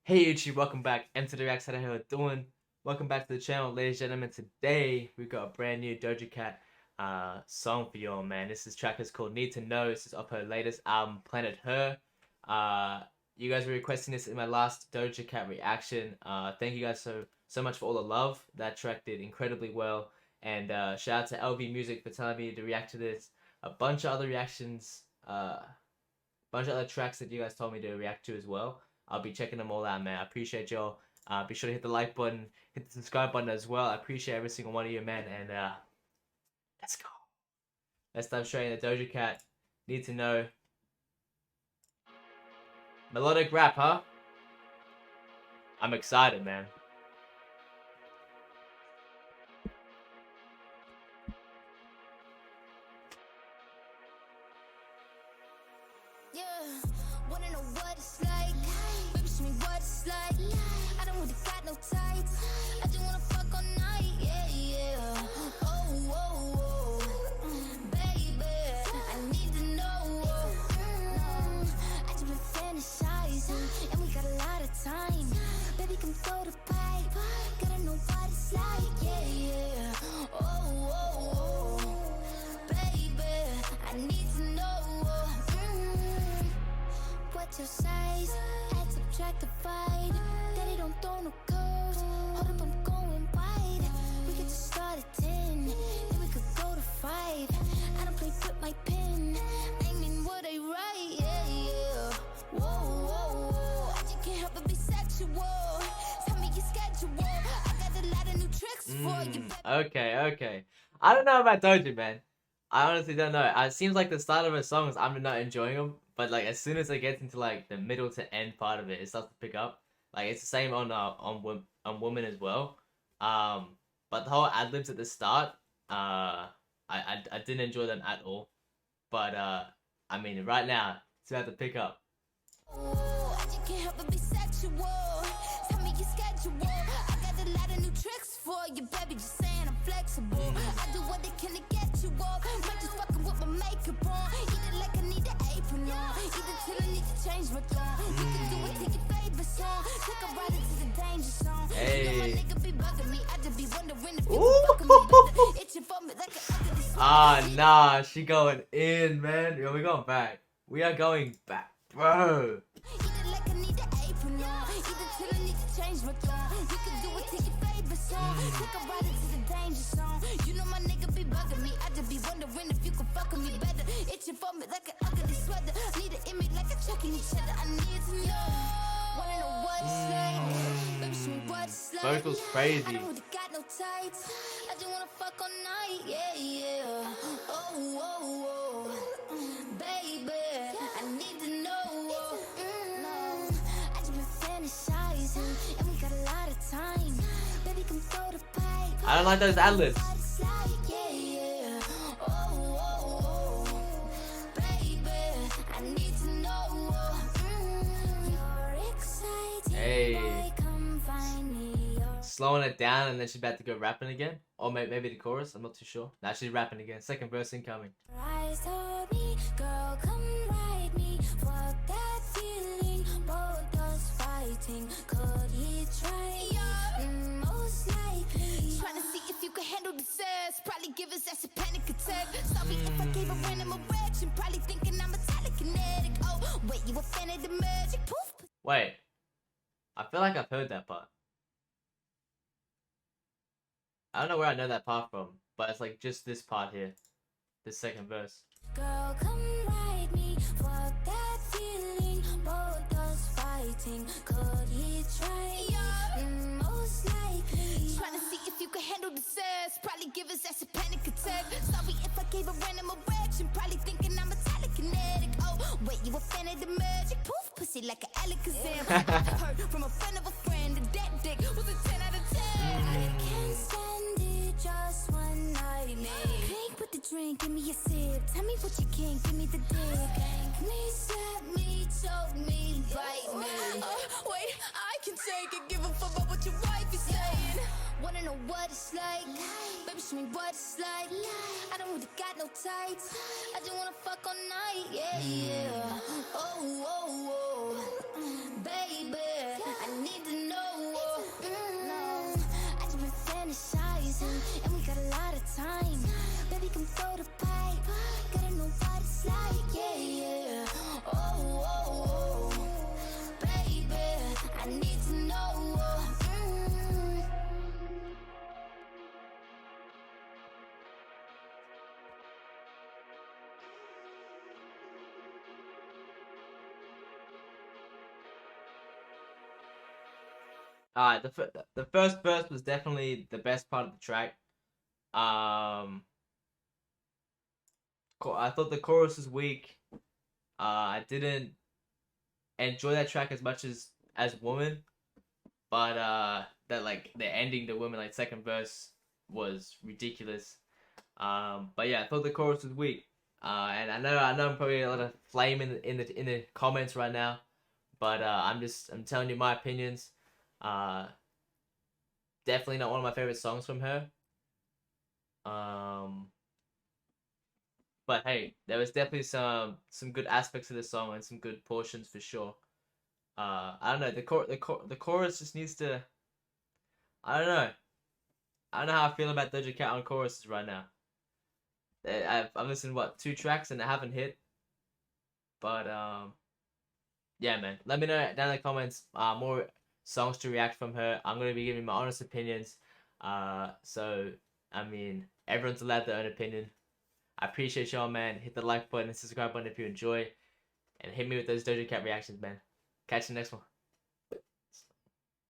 Hey YouTube, welcome back. MC the Reacts, how you doing? Welcome back to the channel, ladies and gentlemen. Today we got a brand new Doja Cat song for y'all, man. This track is called Need to Know. This is off her latest album, Planet Her. Uh, you guys were requesting this in my last Doja Cat reaction. Thank you guys so much for all the love. That track did incredibly well. And shout out to LV Music for telling me to react to this. A bunch of other reactions, bunch of other tracks that you guys told me to react to as well. I'll be checking them all out, man. I appreciate y'all. Be sure to hit the like button, hit the subscribe button as well. I appreciate every single one of you, man. And let's go. Let's dive straight into Doja Cat. Need to Know. Melodic rap, huh? I'm excited, man. Yeah, wanna know what it's like? Baby, show me what it's like. I don't really got no tights. I just wanna fuck all night. Yeah, yeah. Oh, baby, I need to know. I just been fantasizing, and we got a lot of time. Baby, come throw the pipe. Gotta know what it's like. Yeah, yeah. Oh, baby, I need to know. What's your size? Add, subtract, divide. Daddy don't throw no curves. Hold up, I'm going wide. We could just start at 10, then we could go to 5. I don't play with my pen. I mean what I write, yeah, yeah. Whoa. I just can't help but be sexual. Tell me your schedule. I got a lot of new tricks for you. Okay. I don't know about Doja, man. I honestly don't know. It seems like the start of her songs, I'm not enjoying them. But like as soon as it gets into like the middle to end part of it, it starts to pick up. Like it's the same on Woman as well. But the whole ad libs at the start, I didn't enjoy them at all. But I mean right now it's about to pick up. I just can't help but be sexual. Tell me your schedule. I got a lot of new tricks for you, baby. Just saying I'm flexible. I do what they can to get you off. Might just fucking with my makeup on. Eat it like I need an apron on. Eat it till I need to change my tone. You can do it to your favorite song. Take a ride into the danger zone. You know my nigga be bugging me. I just be wondering if you can fuck me. Itching for me like an ugly sweat. Nah, she going in, man. Yo, we going back. We are going back, bro. Eat it like I need an apron on. Eat it till I need to change my tone. You can do it to your favorite song. Take a ride into the danger zone. You know my nigga be bugging me. I just be wondering if you can fuck with me better. Itching for me like an ugly sweater. Need an image like a checking each other. I need to know. Wanna know what it's like? Baby, show me what it's like. Vocals I crazy. don't really got no tights. I just wanna fuck all night. Yeah. Oh, baby, I need to know. I just been fantasizing, and we got a lot of time. Baby, come throw the pipe. I don't like those ad libs. Yeah. Oh, baby, I need to know. You're excited. Hey. Come find me. Slowing it down and then she's about to go rapping again. Or maybe the chorus, I'm not too sure. Nah, she's rapping again. Second verse incoming. Rise on me, girl, come ride me. Fuck that feeling, both us fighting. Could he try? Most likely. Trying to see if you can handle the sass. Probably give us that's a panic attack. Sorry if I gave a random erection. Probably thinking I'm a telekinetic. Oh, wait, you a fan of the magic? Poof. Wait. I feel like I've heard that part. I don't know where I know that part from, but it's like just this part here. This second verse. Girl, come ride me. Fuck that feeling, both us fighting. Could he try? Most likely. Trying to see if you can handle the sass. Probably give us that's a panic attack. Sorry if I gave a random erection. Probably thinking I'm a telekinetic. Oh, wait, you a fan of the magic? Poof, pussy like an Alakazam. Heard from a friend of a friend that dick was a 10 out of 10. I can't stand it, just one night, man. Crank with the drink, give me a sip. Tell me what you can, give me the dick. Me, slap me, choke me, bite me. Wait, I can take it, give a fuck about what your wife is saying. Wanna know what it's like? Baby, show me what it's like. I don't really got no tights. I just wanna fuck all night, yeah. Oh, baby, I got a lot of time. Baby, come throw the pipe. Gotta know what it's like, yeah, yeah. Oh, oh, oh. Baby, I need to know. Alright, the first verse was definitely the best part of the track. I thought the chorus was weak. I didn't enjoy that track as much as Woman, but that like the ending, the Woman like second verse was ridiculous. But yeah, I thought the chorus was weak. And I know I'm probably a lot of flame in the comments right now, but I'm telling you my opinions. Definitely not one of my favorite songs from her. But hey, there was definitely some good aspects of the song and some good portions for sure. I don't know, the chorus just needs to. I don't know. I don't know how I feel about Doja Cat on choruses right now. I've listened to what 2 tracks and they haven't hit. But yeah, man. Let me know down in the comments more songs to react from her. I'm gonna be giving my honest opinions. So I mean, everyone's allowed their own opinion. I appreciate y'all, man. Hit the like button and subscribe button if you enjoy, and hit me with those Doja Cat reactions, man. Catch you next one.